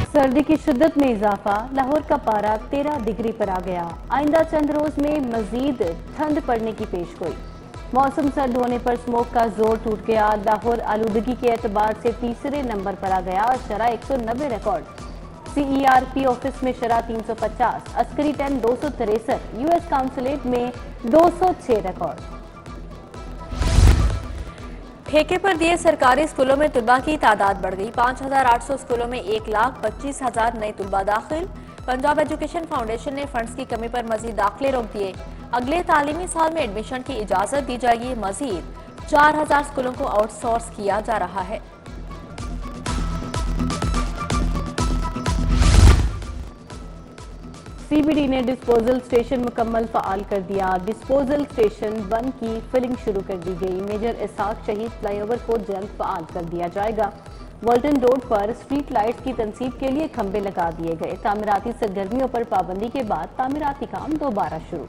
सर्दी की शिद्दत में इजाफा, लाहौर का पारा 13 डिग्री पर आ गया। आइंदा चंद रोज में मजीद ठंड पड़ने की पेशगोई। मौसम सर्द होने पर स्मोक का जोर टूट गया। लाहौर आलूदगी के एतबार से तीसरे नंबर पर आ गया और शरह 190 रिकॉर्ड। CERP ऑफिस में शरह 350, अस्करी 10 263, US काउंसलेट में 206 रिकॉर्ड। ठेके पर दिए सरकारी स्कूलों में तुलबा की तादाद बढ़ गई। 5,800 स्कूलों में 1,25,000 नए तुलबा दाखिल। पंजाब एजुकेशन फाउंडेशन ने फंड्स की कमी पर मजीद दाखिले रोक दिए। अगले तालीमी साल में एडमिशन की इजाजत दी जाएगी। मजीद 4,000 स्कूलों को आउटसोर्स किया जा रहा है। CBD ने डिस्पोजल स्टेशन मुकम्मल फ़ाल कर दिया। डिस्पोजल स्टेशन 1 की फिलिंग शुरू कर दी गई। मेजर इसाक शहीद फ्लाईओवर को जल्द फ़ाल कर दिया जाएगा। वॉल्टन रोड पर स्ट्रीट लाइट्स की तनसीब के लिए खंबे लगा दिए गए। तामीराती सरगर्मियों पर पाबंदी के बाद तामीराती काम दोबारा शुरू।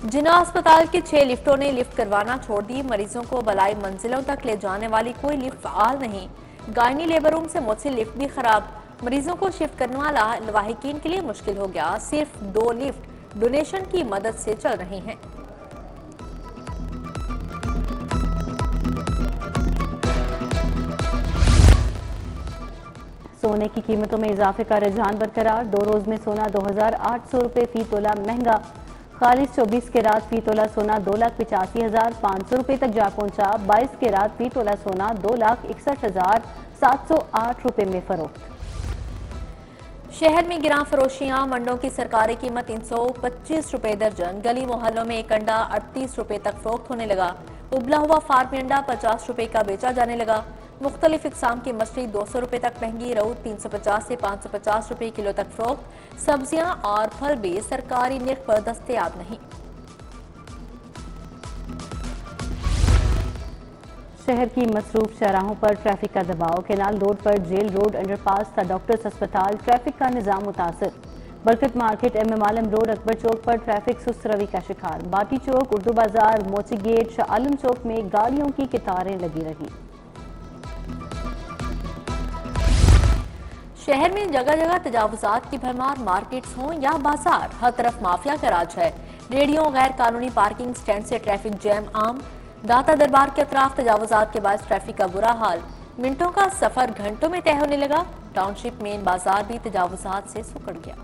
जिना अस्पताल की 6 लिफ्टों ने लिफ्ट करवाना छोड़ दी। मरीजों को बलाई मंजिलों तक ले जाने वाली कोई लिफ्ट फ़ाल नहीं। गायनी लेबर रूम से मुतसिल लिफ्ट भी खराब। मरीजों को शिफ्ट करने वाला लवाहिकीन के लिए मुश्किल हो गया। सिर्फ 2 लिफ्ट डोनेशन की मदद से चल रही हैं। सोने की कीमतों में इजाफे का रुझान बरकरार। 2 रोज में सोना 2,800 रुपये फी तोला महंगा। खालिश 24 के रात फी तोला सोना 2,85,500 रुपये तक जा पहुंचा। 22 के रात फी तोला सोना 2,61,708 रुपये में फरोख्त। शहर में गिरां फरोशियां। मंडों की सरकारी कीमत 325 रुपये दर्जन। गली मोहल्लों में एक अंडा 38 रुपये तक फरोख्त होने लगा। उबला हुआ फार्मी अंडा 50 रुपये का बेचा जाने लगा। मुख्तलिफ इकसाम की मछली 200 रुपये तक महंगी। रहू 350 से 550 रुपये किलो तक फरोख्त। सब्जियां और फल भी सरकारी निर्ख पर दस्तयाब नहीं। शहर की मसरूफ शहराहों पर ट्रैफिक का दबाव। केनाल रोड पर जेल रोड अंडरपास था डॉक्टर्स अस्पताल। ट्रैफिक का निजाम मुतासर। बरकत मार्केट MM आलम रोड अकबर चौक पर ट्रैफिक सुस्त रवि का शिकार। बाटी चौक, उर्दू बाजार, मोची गेट, शाह आलम चौक में गाड़ियों की कतारें लगी रही। शहर में जगह जगह तजावुजात की भरमार। मार्केट्स हों या बाजार, हर तरफ माफिया का राज है। रेडियों, गैर कानूनी पार्किंग स्टैंड से ट्रैफिक जैम आम। दाता दरबार के अतराफ तजावुजात के बाद ट्रैफिक का बुरा हाल। मिनटों का सफर घंटों में तय होने लगा। टाउनशिप मेन बाजार भी तजावुजात से सुकड़ गया।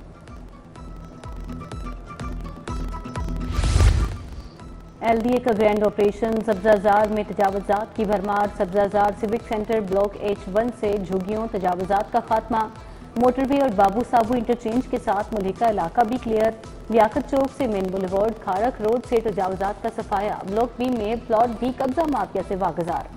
LDA का ग्रैंड ऑपरेशन। सब्जाजार में तजावुजात की भरमार। Sabzazar civic centre block H1 से झुग्गियों तजावुजात का खात्मा। मोटरवे और बाबू साबू इंटरचेंज के साथ मुल्हिका इलाका भी क्लियर। लियाकत चौक से मेन बुलेवार्ड, खारक रोड से तजावुजात का सफाया। ब्लॉक B में प्लॉट भी कब्जा माफिया से वागजार।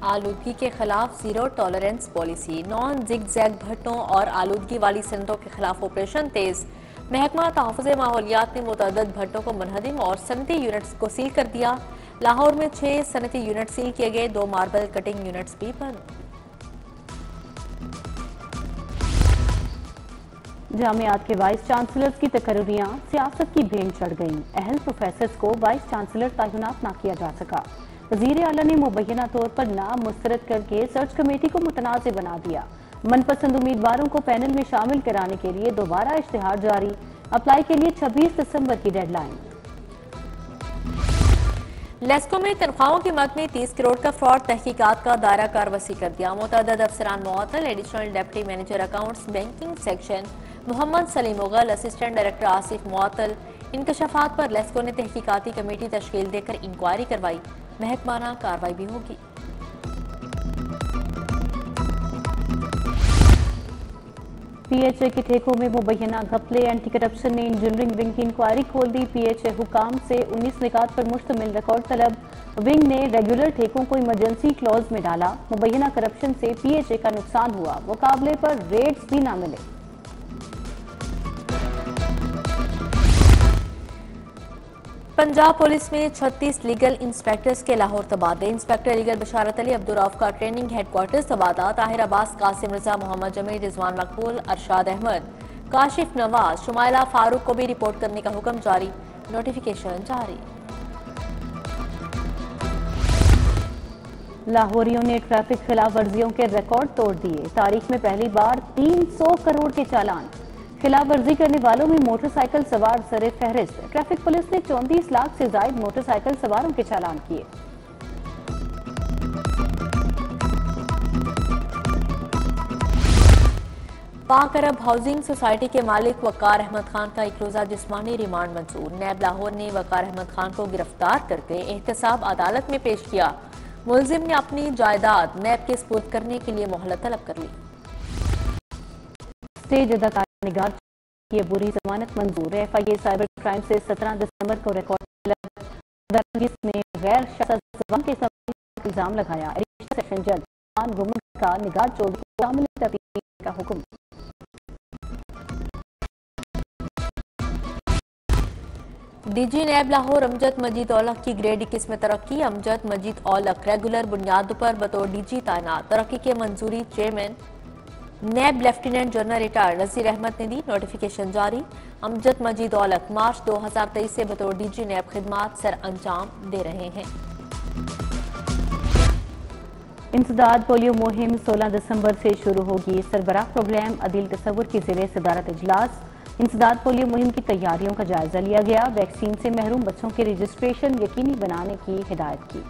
आलूदगी के खिलाफ zero tolerance policy. Non zigzag भट्टों और आलूदगी वाली सनतों के खिलाफ ऑपरेशन तेज। महकमा तहफ़्फ़ुज़ माहौलियात ने मुतअद्दिद भट्टों को मुनहदिम और सनती यूनिट्स को सील कर दिया। लाहौर में 6 सनती यूनिट सील किए गए। 2 मार्बल कटिंग यूनिट्स भी बंद। जामियात के वाइस चांसलर्स की तकर्रियां सियासत की भेंट चढ़ गईं। अहल प्रोफेसर्स को वाइस चांसलर तैनात न किया जा सका। वज़ीर आला ने मुबैना तौर पर नाम मुस्तरद करके सर्च कमेटी को मुतनाज़ बना दिया। मनपसंद उम्मीदवारों को पैनल में शामिल कराने के लिए दोबारा इश्तिहार जारी। अप्लाई के लिए 26 दिसंबर की डेडलाइन। लेस्को में तनख्वाहों की मद में 30 करोड़ का फ्रॉड। तहकीकात का दायरा कार वसी कर दिया। मुतअद्दिद अफसरान मुअत्तल। Additional deputy manager accounts banking section Mohammad Salim Mughal, assistant director Asif मुअत्तल। इंकशाफात पर लेस्को ने तहकीकाती कमेटी तश्कील देकर इंक्वायरी करवाई। महकमाना कार्रवाई भी होगी। PHA के ठेकों में मुबैना घपले। एंटी करप्शन ने इंजीनियरिंग विंग की इंक्वायरी खोल दी। PHA हुकाम से 19 निकात पर मुश्तमिल रिकॉर्ड तलब। विंग ने रेगुलर ठेकों को इमरजेंसी क्लॉज में डाला। मुबैना करप्शन से PHA का नुकसान हुआ। मुकाबले पर रेट्स भी ना मिले। पंजाब पुलिस में 36 लीगल इंस्पेक्टर्स के लाहौर तबादले। इंस्पेक्टर लीगल बशारत अली अब्दुर्रऊफ का ट्रेनिंग हेडक्वार्टर्स तबादला। ताहिर अब्बास, कासिम रजा, मोहम्मद जमील, रिजवान मकबूल, अरशाद अहमद, काशिफ नवाज, शुमाइला फारूक को भी रिपोर्ट करने का हुक्म जारी। नोटिफिकेशन जारी। लाहौरियों ने ट्रैफिक खिलाफ वर्जियों के रिकॉर्ड तोड़ दिए। तारीख में पहली बार 300 करोड़ के चालान। खिलाफ वर्जी करने वालों में मोटरसाइकिल सवार सरे फहरिस्त। ट्रैफिक पुलिस ने 34 लाख से ज्यादा मोटरसाइकिल सवारों के चालान किए। पाक अरब हाउसिंग सोसाइटी के मालिक वकार अहमद खान का एक रोजा जिस्मानी रिमांड मंजूर। नैब लाहौर ने वकार अहमद खान को गिरफ्तार करके एहतसाब अदालत में पेश किया। मुलजिम ने अपनी जायदाद नैब के सुपुर्द करने के लिए मोहलत तलब कर ली। स्टेज अदाकार निगार की अबूरी जमानत मंजूर। FIA साइबर क्राइम से 17 दिसंबर को रिकॉर्ड में गैर शख्स के इल्जाम लगाया। सेशन जज गुमन का निगार चौधरी को शामिल तफ्तीश का हुक्म। DG नैब लाहौर अमजद मजीद औलख की ग्रेड 21 में तरक्की। अमजद मजीद औलख रेगुलर बुनियादों पर बतौर DG तैनात। तरक्की के मंजूरी चेयरमैन नैब lieutenant general retired Nazir Ahmad ने दी। नोटिफिकेशन जारी। अमजद मजीद औलख मार्च 2023 से बतौर DG नैब खिदमात सर अंजाम दे रहे हैं। इंसदाद पोलियो मुहिम 16 दिसंबर से शुरू होगी। सरबराह प्रोग्राम अदील तसव्वुर की ज़ेरे सदारत इजलास। इंसदाद पोलियो मुहिम की तैयारियों का जायजा लिया गया। वैक्सीन से महरूम बच्चों के रजिस्ट्रेशन यकीनी बनाने की हिदायत की।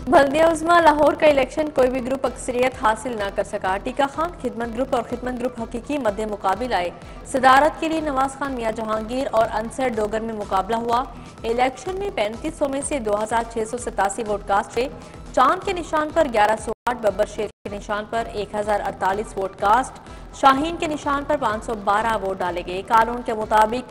बल्दिया उज़्मा लाहौर का इलेक्शन कोई भी ग्रुप अक्सरियत हासिल न कर सका। टीका खान खिदमत ग्रुप और खिदमत ग्रुप हकीकी मध्य मुकाबिल आए। सदारत के लिए नवाज खान मियां जहांगीर और अंसर डोगर में मुकाबला हुआ। इलेक्शन में 3500 में से 2687 वोट कास्ट हुए। चांद के निशान पर 1108, बब्बर शेर के निशान पर 1048 वोट कास्ट, शाहीन के निशान पर 512 वोट डाले गए। कानून के मुताबिक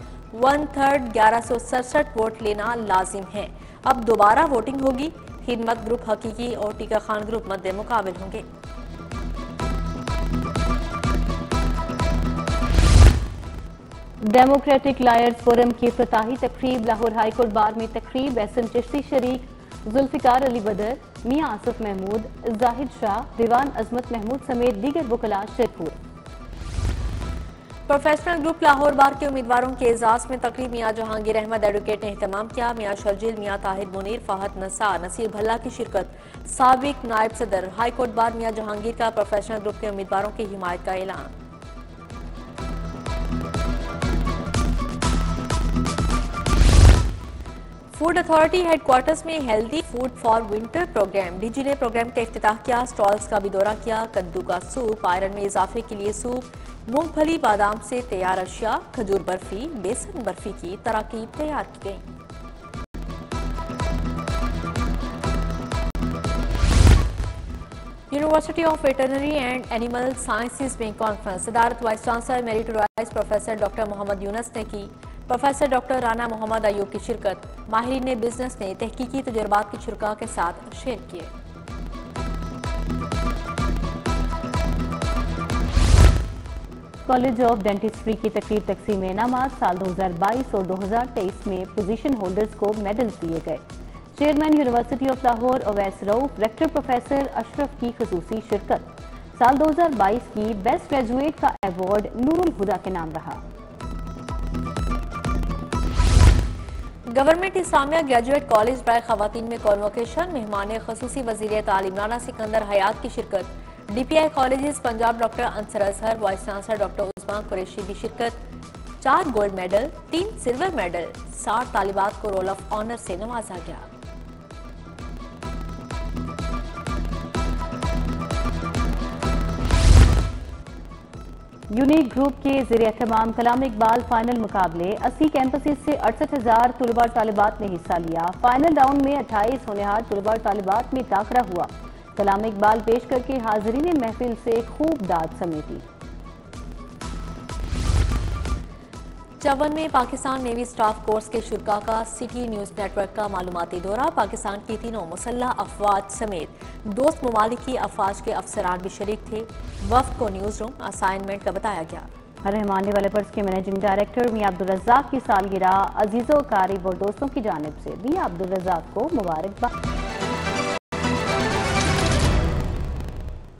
1/3 1167 वोट लेना लाजिम है। अब दोबारा वोटिंग होगी। खिदमत ग्रुप हकीकी और टीका खान ग्रुप मध्य मुकाबिल होंगे। डेमोक्रेटिक लायर्स फोरम की इफ्तिताही तकरीब। लाहौर हाईकोर्ट बार में तकरीब। SM चिश्ती शरीक, जुल्फिकार अली बदर, मियां आसिफ महमूद, जाहिद शाह, दीवान अजमत महमूद समेत दीगर वकला शिरकत। प्रोफेशनल ग्रुप लाहौर बार के उम्मीदवारों के एजाज में तकरीब मियां जहांगीर अहमद एडवोकेट ने एहतमाम किया। मियां शर्जिल, मियां ताहिर मुनीर, फहद नसार, नसीर भल्ला की शिरकत। साबिक नायब सदर हाईकोर्ट बार मियां जहांगीर का प्रोफेशनल ग्रुप के उम्मीदवारों की हिमायत का ऐलान। फूड अथॉरिटी हेडक्वार्टर्स में healthy food for winter programme. DG ने प्रोग्राम का इफ्तिताह किया। स्टॉल्स का भी दौरा किया। कद्दू का सूप, आयरन में इजाफे के लिए सूप, मूंगफली बादाम से तैयार अशिया, खजूर बर्फी, बेसन बर्फी की तराकीब तैयार की गई। University of veterinary and animal sciences में कॉन्फ्रेंस। सदारत vice chancellor meritorious professor doctor Muhammad Younus ने की। प्रोफेसर डॉक्टर राना मोहम्मद अयूब की शिरकत। माहिरीन बिजनेस ने तहकीकी तजुर्बात की शुरा के साथ शेयर किए। कॉलेज ऑफ डेंटिस्ट्री की तकरीब तकसीम इनामात। साल 2022 और 2023 में पोजीशन होल्डर्स को मेडल्स दिए गए। Chairman university of Lahore Awais Rauf, rector professor Ashraf की खुसूसी शिरकत। साल 2022 की बेस्ट ग्रेजुएट का अवार्ड नूरुल हुदा के नाम रहा। गवर्नमेंट इस्लामिया ग्रेजुएट कॉलेज बराए खवातीन में कॉन्वोकेशन। मेहमान खसूसी वजीर तालीम राना सिकंदर हयात की शिरकत। DPI colleges Punjab doctor Ansar Azhar, vice chancellor doctor Usman Qureshi की शिरकत। 4 गोल्ड मेडल, 3 सिल्वर मेडल, 60 तालिबात को रोल ऑफ ऑनर से नवाजा गया। यूनिक ग्रुप के ज़रिए तमाम कलाम इकबाल फाइनल मुकाबले। 80 कैंपसेस से 68,000 तलबा तालिबात ने हिस्सा लिया। फाइनल राउंड में 28 होनहार तलबा तालिबात में टाकरा हुआ। कलाम इकबाल पेश करके हाजिरीन महफिल से खूब दाद समेटी। 54 में पाकिस्तान नेवी स्टाफ कोर्स के शुरा का सिटी न्यूज नेटवर्क का मालूमाती दौरा। पाकिस्तान की तीनों मुसल्लह अफवाज समेत दोस्त ममालिक की अफवाज के अफसरान भी शरीक थे। वफ्द को न्यूज रूम असाइनमेंट का बताया गया। रहमान डेवलपर्स के मैनेजिंग डायरेक्टर मियां अब्दुल रज़ाक की सालगिरह। अजीजों, कारिब और दोस्तों की जानिब से मियां अब्दुल रज़ाक को मुबारकबाद।